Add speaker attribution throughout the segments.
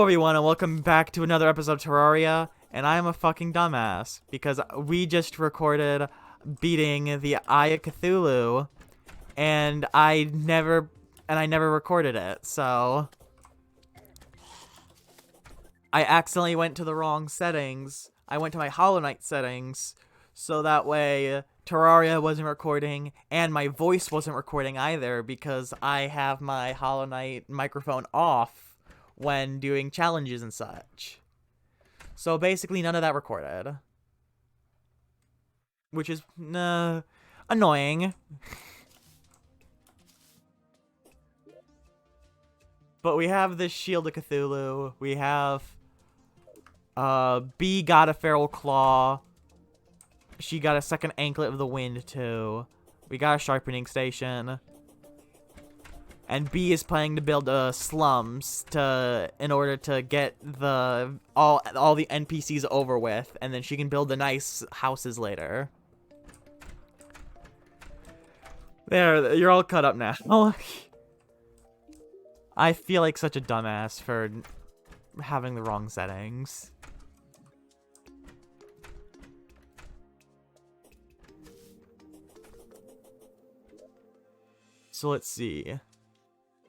Speaker 1: Hello everyone and welcome back to another episode of Terraria, and I am a fucking dumbass because we just recorded beating the Eye of Cthulhu and I never recorded it, so I accidentally went to the wrong settings. I went to my Hollow Knight settings so that way Terraria wasn't recording and my voice wasn't recording either because I have my Hollow Knight microphone off when doing challenges and such. So basically none of that recorded. Which is annoying. But we have this Shield of Cthulhu. We have B got a Feral Claw. She got a second Anklet of the Wind too. We got a Sharpening Station. And B is planning to build slums in order to get all the NPCs over with, and then she can build the nice houses later. There, you're all cut up now. I feel like such a dumbass for having the wrong settings. So let's see.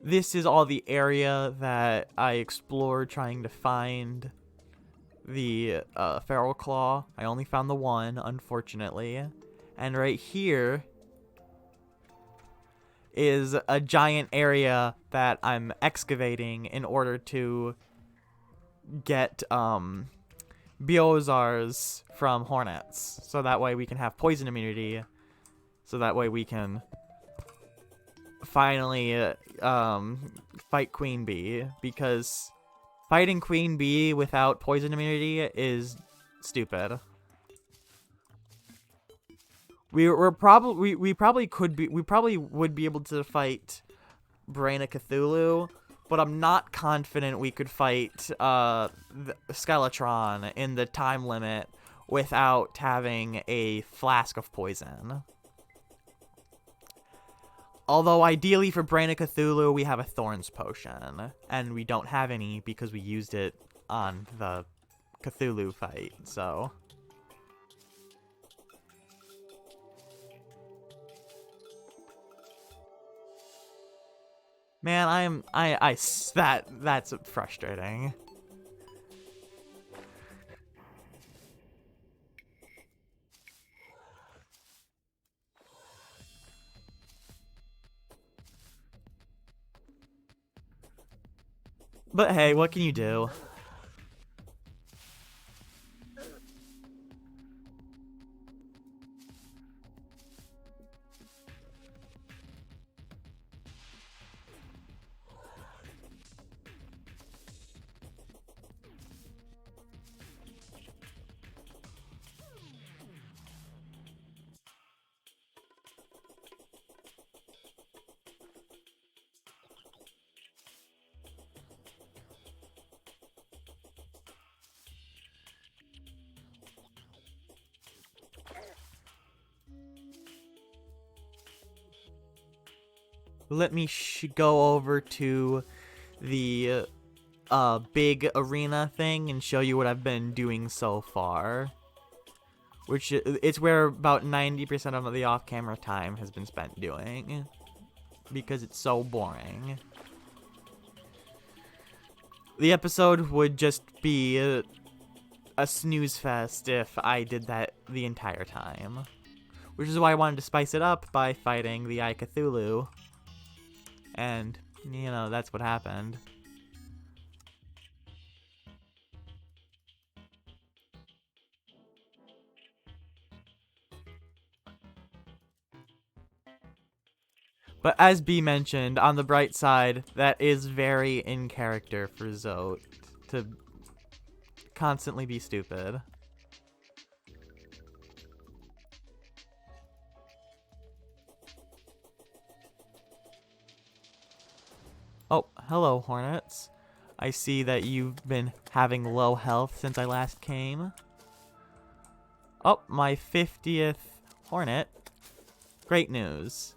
Speaker 1: This is all the area that I explored trying to find the Feral Claw. I only found the one, unfortunately. And right here is a giant area that I'm excavating in order to get Biozars from Hornets. So that way we can have poison immunity. So that way we can finally fight Queen Bee, because fighting Queen Bee without poison immunity is stupid. We probably would be able to fight Brain of Cthulhu, but I'm not confident we could fight Skeletron in the time limit without having a flask of poison. Although, ideally for Brain of Cthulhu, we have a Thorns Potion. And we don't have any because we used it on the Cthulhu fight, so. Man, that's frustrating. But hey, what can you do? Let me go over to the big arena thing and show you what I've been doing so far. Which it's where about 90% of the off-camera time has been spent doing, because it's so boring. The episode would just be a snooze fest if I did that the entire time. Which is why I wanted to spice it up by fighting the Eye of Cthulhu. And, you know, that's what happened. But as B mentioned, on the bright side, that is very in character for Zote to constantly be stupid. Oh, hello, Hornets. I see that you've been having low health since I last came. Oh, my 50th Hornet. Great news.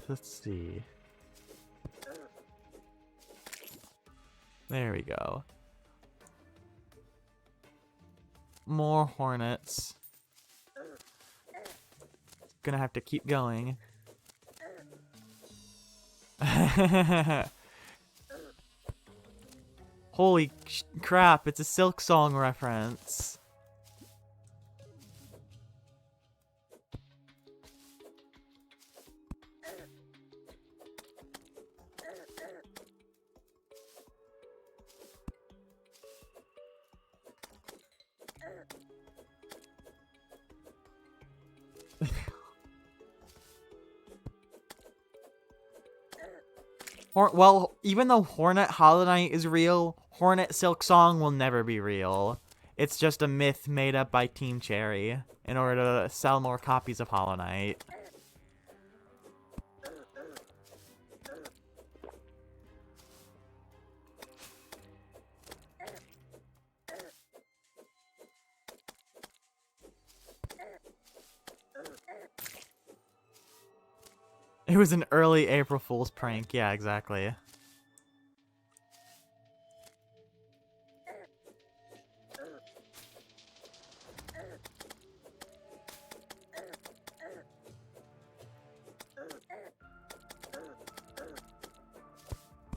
Speaker 1: Let's see. There we go. More hornets. Gonna have to keep going. Holy crap, it's a Silk Song reference. Well, even though Hornet Hollow Knight is real, Hornet Silk Song will never be real. It's just a myth made up by Team Cherry in order to sell more copies of Hollow Knight. It was an early April Fool's prank. Yeah, exactly.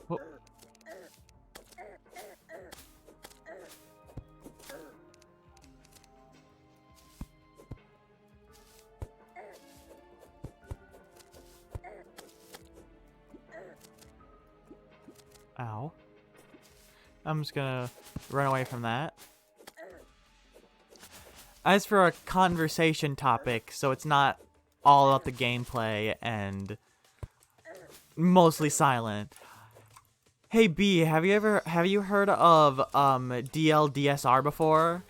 Speaker 1: Whoa. Ow. I'm just gonna run away from that. As for a conversation topic, so it's not all about the gameplay and mostly silent. Hey B, have you heard of DLDSR before?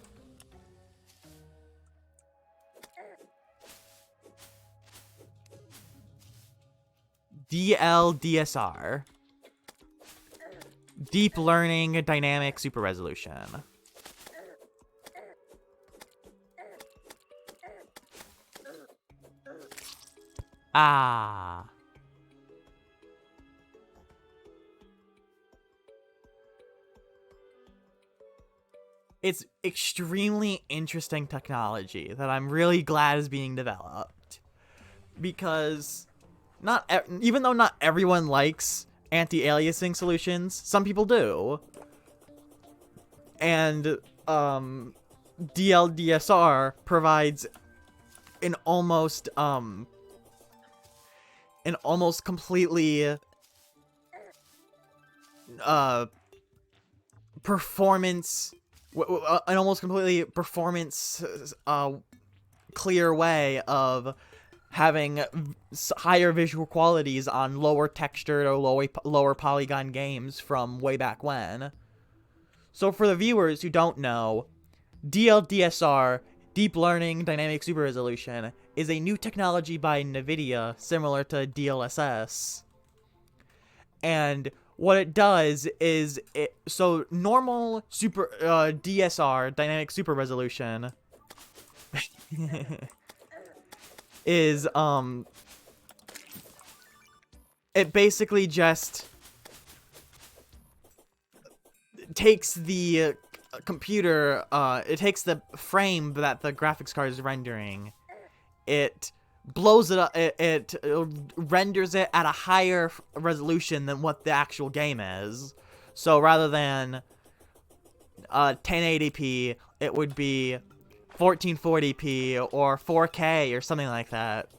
Speaker 1: DLDSR. Deep Learning Dynamic Super Resolution. Ah. It's extremely interesting technology that I'm really glad is being developed. Because even though not everyone likes anti-aliasing solutions, some people do. And DLDSR provides an almost completely performance clear way of having higher visual qualities on lower textured or lower polygon games from way back when. So for the viewers who don't know, DLDSR, Deep Learning Dynamic Super Resolution, is a new technology by NVIDIA similar to DLSS. And what it does is, so normal DSR, Dynamic Super Resolution, is, it basically just takes the computer, it takes the frame that the graphics card is rendering, it blows it up, it renders it at a higher resolution than what the actual game is. So rather than 1080p, it would be 1440p or 4K or something like that.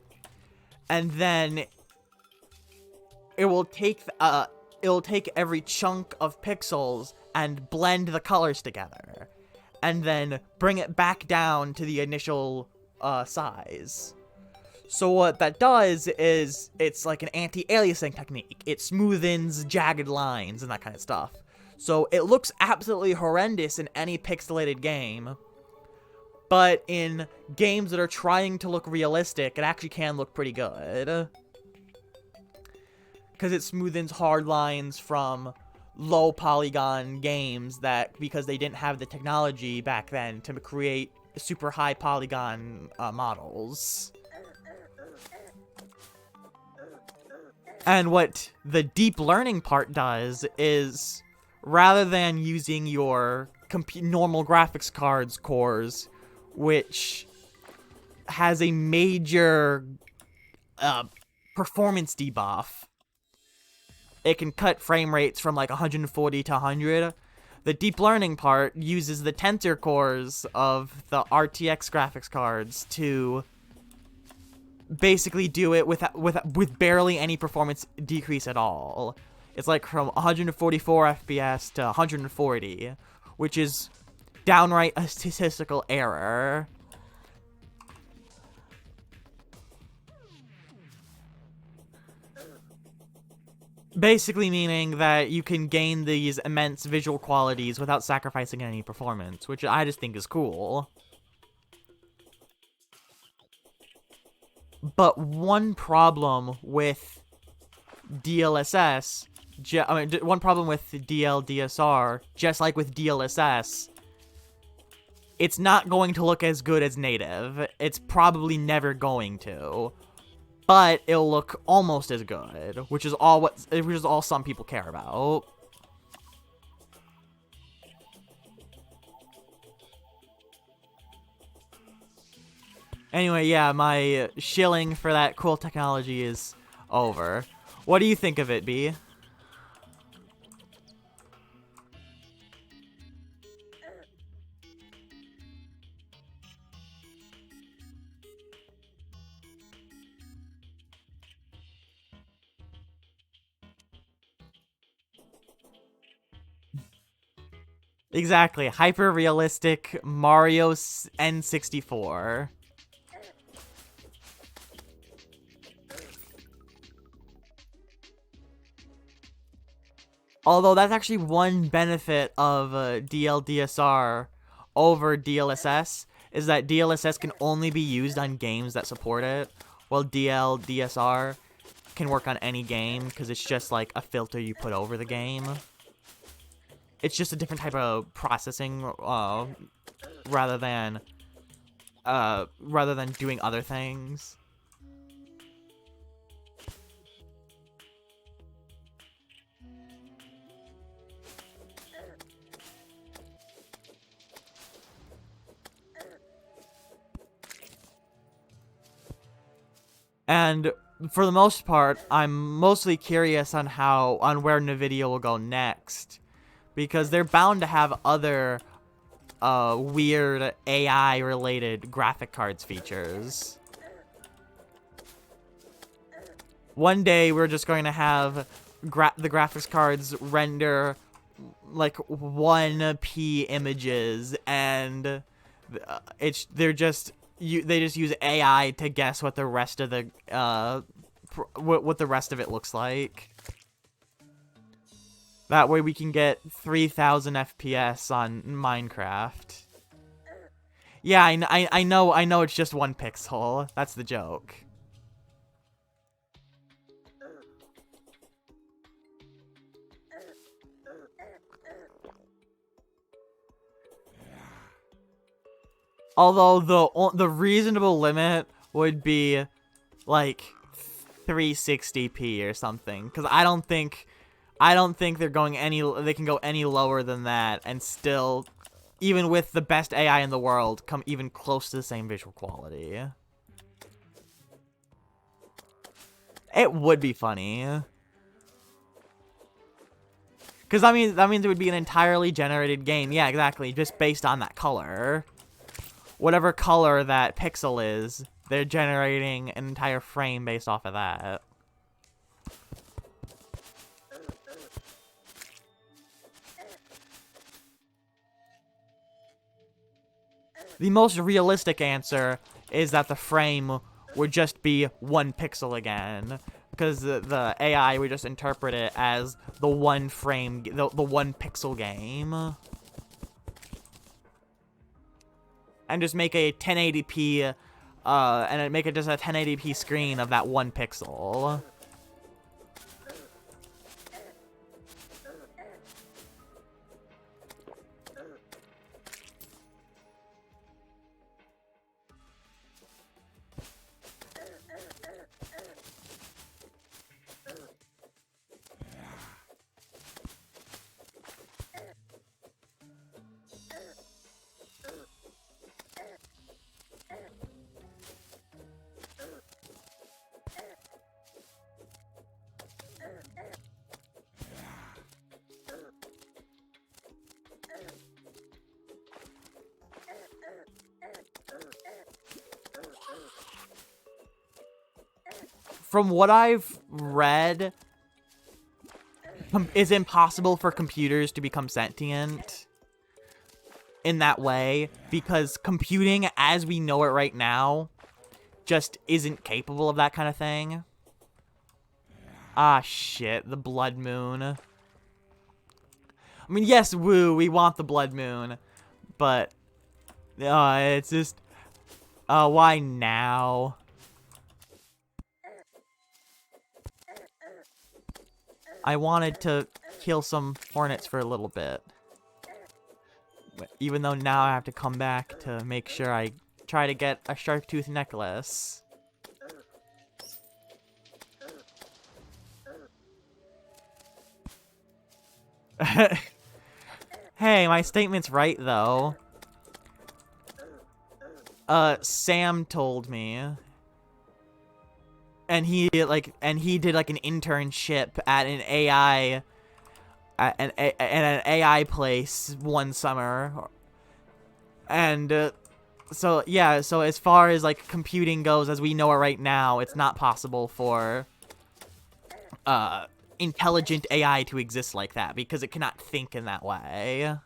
Speaker 1: And then it'll take every chunk of pixels and blend the colors together, and then bring it back down to the initial size. So what that does is, it's like an anti-aliasing technique. It smoothens jagged lines and that kind of stuff. So it looks absolutely horrendous in any pixelated game, but in games that are trying to look realistic, it actually can look pretty good. Because it smoothens hard lines from low polygon games because they didn't have the technology back then to create super high polygon models. And what the deep learning part does is, rather than using your normal graphics cards cores, which has a major performance debuff, it can cut frame rates from like 140 to 100. The deep learning part uses the tensor cores of the RTX graphics cards to basically do it with barely any performance decrease at all. It's like from 144 FPS to 140, which is downright a statistical error. Basically meaning that you can gain these immense visual qualities without sacrificing any performance, which I just think is cool. But one problem with DLSS, one problem with DLDSR, just like with DLSS, it's not going to look as good as native. It's probably never going to. But it'll look almost as good, which is all some people care about. Anyway, yeah, my shilling for that cool technology is over. What do you think of it, B? Exactly, hyper-realistic Mario N64. Although that's actually one benefit of DLDSR over DLSS, is that DLSS can only be used on games that support it, while DLDSR can work on any game, because it's just like a filter you put over the game. It's just a different type of processing, rather than doing other things. And for the most part, I'm mostly curious on where NVIDIA will go next, because they're bound to have other weird AI-related graphic cards features. One day, we're just going to have the graphics cards render like 1p images, and they just use AI to guess what the rest of the what the rest of it looks like. That way we can get 3000 FPS on Minecraft. Yeah, I know it's just 1 pixel. That's the joke. Although the reasonable limit would be like 360p or something, because I don't think they're going they can go any lower than that and still, even with the best AI in the world, come even close to the same visual quality. It would be funny. Because that means it would be an entirely generated game. Yeah, exactly, just based on that color. Whatever color that pixel is, they're generating an entire frame based off of that. The most realistic answer is that the frame would just be 1 pixel again, because the AI would just interpret it as the 1 frame, the 1 pixel game. And just make a 1080p, and make it just a 1080p screen of that 1 pixel. from what I've read, it's impossible for computers to become sentient in that way, because computing as we know it right now just isn't capable of that kind of thing. Ah, shit, the blood moon. I mean, yes, woo, we want the blood moon, but it's just, why now? I wanted to kill some hornets for a little bit. Even though now I have to come back to make sure I try to get a shark tooth necklace. Hey, my statement's right, though. Sam told me. And he did like an internship at an AI AI place one summer. And so yeah, so as far as like computing goes as we know it right now, it's not possible for intelligent AI to exist like that because it cannot think in that way.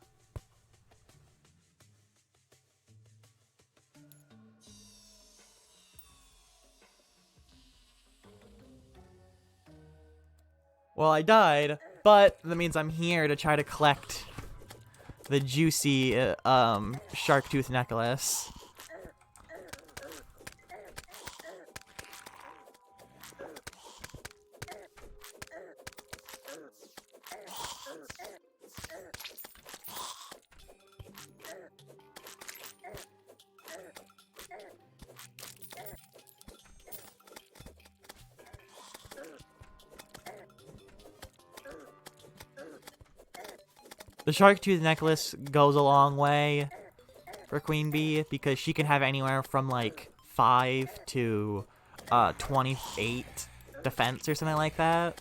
Speaker 1: Well, I died, but that means I'm here to try to collect the juicy shark tooth necklace. The shark tooth necklace goes a long way for Queen Bee because she can have anywhere from like 5 to 28 defense or something like that.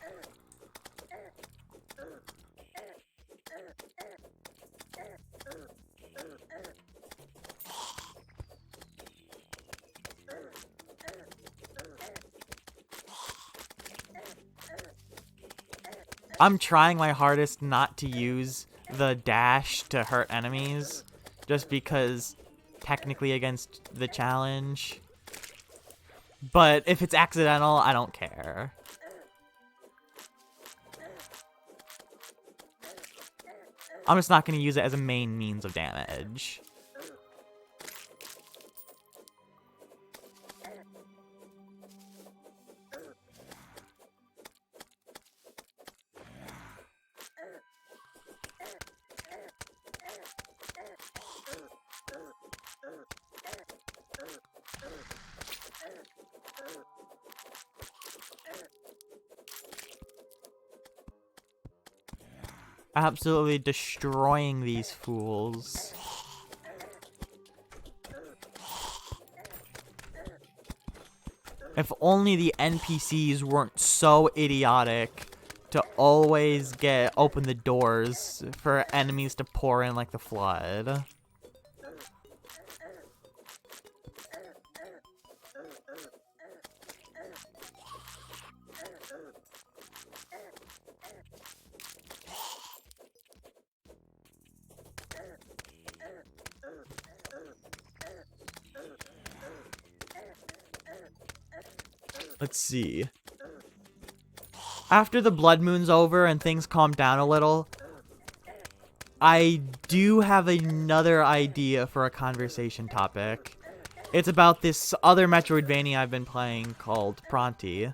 Speaker 1: I'm trying my hardest not to use the dash to hurt enemies, just because technically against the challenge. But if it's accidental, I don't care. I'm just not going to use it as a main means of damage. Absolutely destroying these fools. If only the NPCs weren't so idiotic to always open the doors for enemies to pour in like the flood. Let's see. After the blood moon's over and things calm down a little, I do have another idea for a conversation topic. It's about this other Metroidvania I've been playing called Pronti.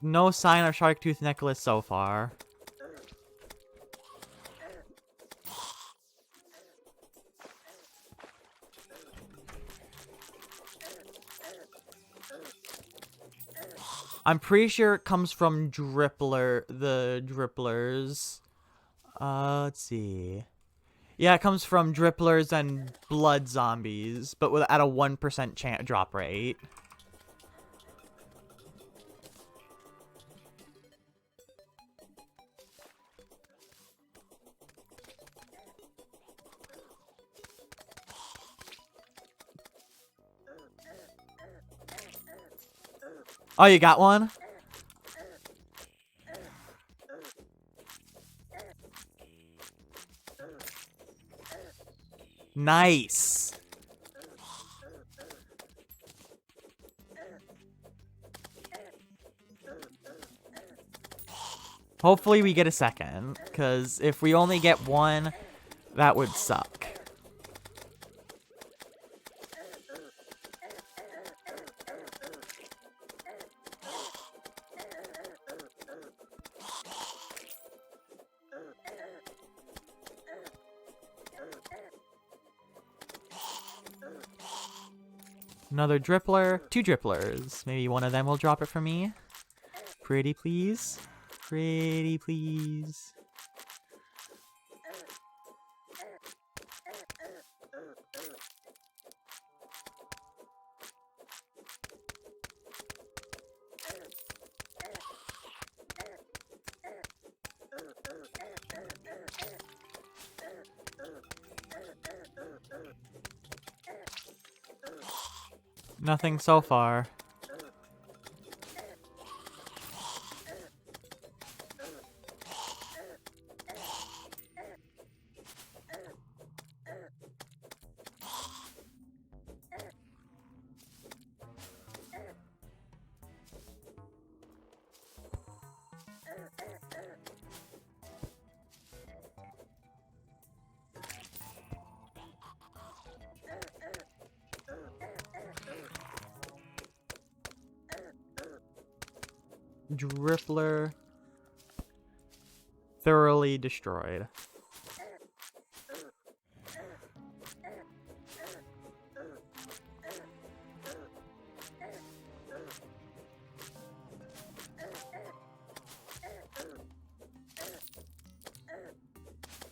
Speaker 1: No sign of shark tooth necklace so far. I'm pretty sure it comes from the dripplers. Let's see. Yeah, it comes from dripplers and blood zombies, but at a 1% drop rate. Oh, you got one? Nice. Hopefully we get a second, because if we only get one, that would suck. Another drippler. 2 dripplers. Maybe one of them will drop it for me. Pretty please. Pretty please. Nothing so far. Drippler thoroughly destroyed.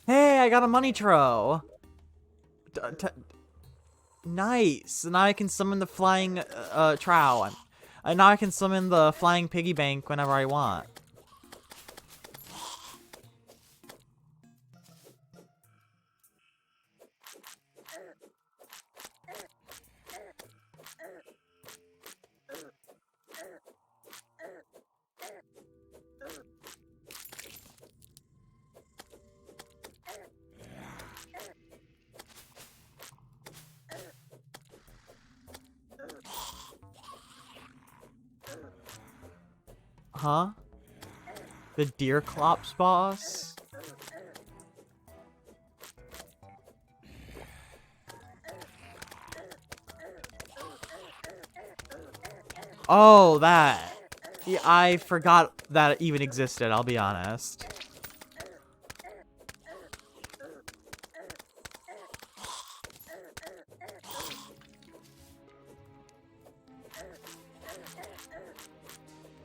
Speaker 1: Hey, I got a money tro. Nice. Now I can summon the flying trow. And now I can summon the flying piggy bank whenever I want. Huh? The deer clops boss? Oh, that. Yeah, I forgot that even existed, I'll be honest.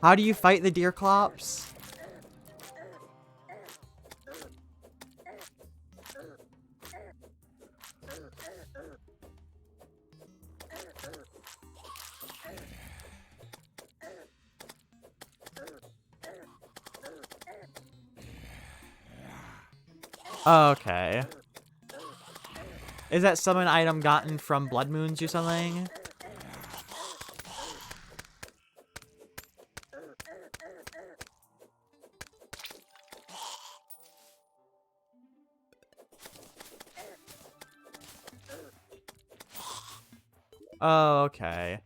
Speaker 1: How do you fight the deer clops? Okay. Is that summon item gotten from Blood Moons or something? Oh, okay.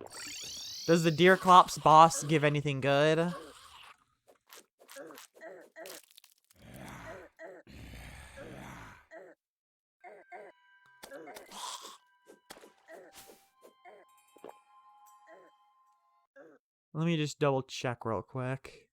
Speaker 1: Does the deer clops boss give anything good? Let me just double check real quick.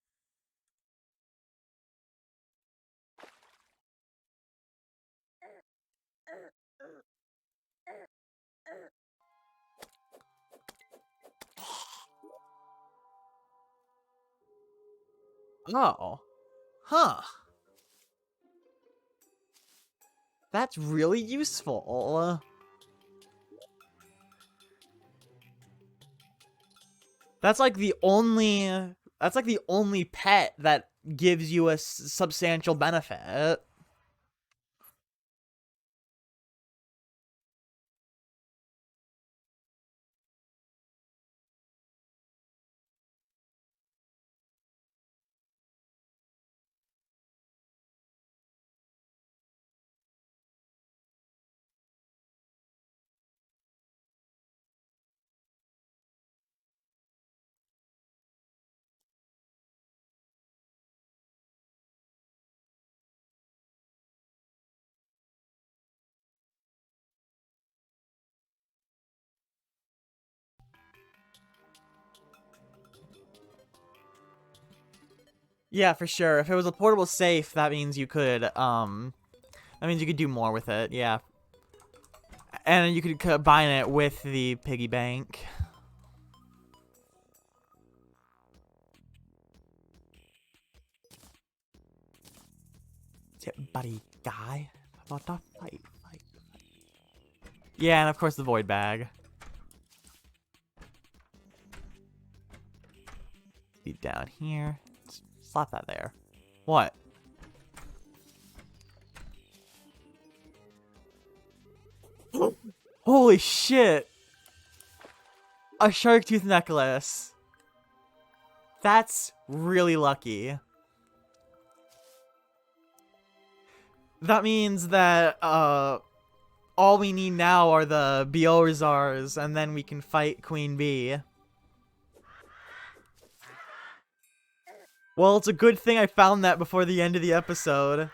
Speaker 1: Oh. Huh. That's really useful. That's like the only... That's like the only pet that gives you a substantial benefit. Yeah, for sure. If it was a portable safe, that means you could, that means you could do more with it, yeah. And you could combine it with the piggy bank. Buddy guy. What the fight? Yeah, and of course the void bag. Be down here. Slap that there. What? Holy shit! A shark tooth necklace. That's really lucky. That means that, all we need now are the Biorazars, and then we can fight Queen Bee. Well, it's a good thing I found that before the end of the episode.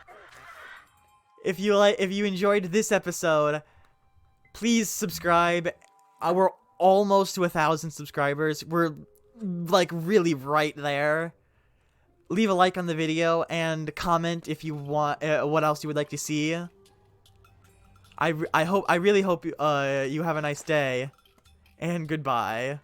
Speaker 1: If you enjoyed this episode, please subscribe. We're almost to 1,000 subscribers. We're like really right there. Leave a like on the video and comment if you want what else you would like to see. I really hope you have a nice day, and goodbye.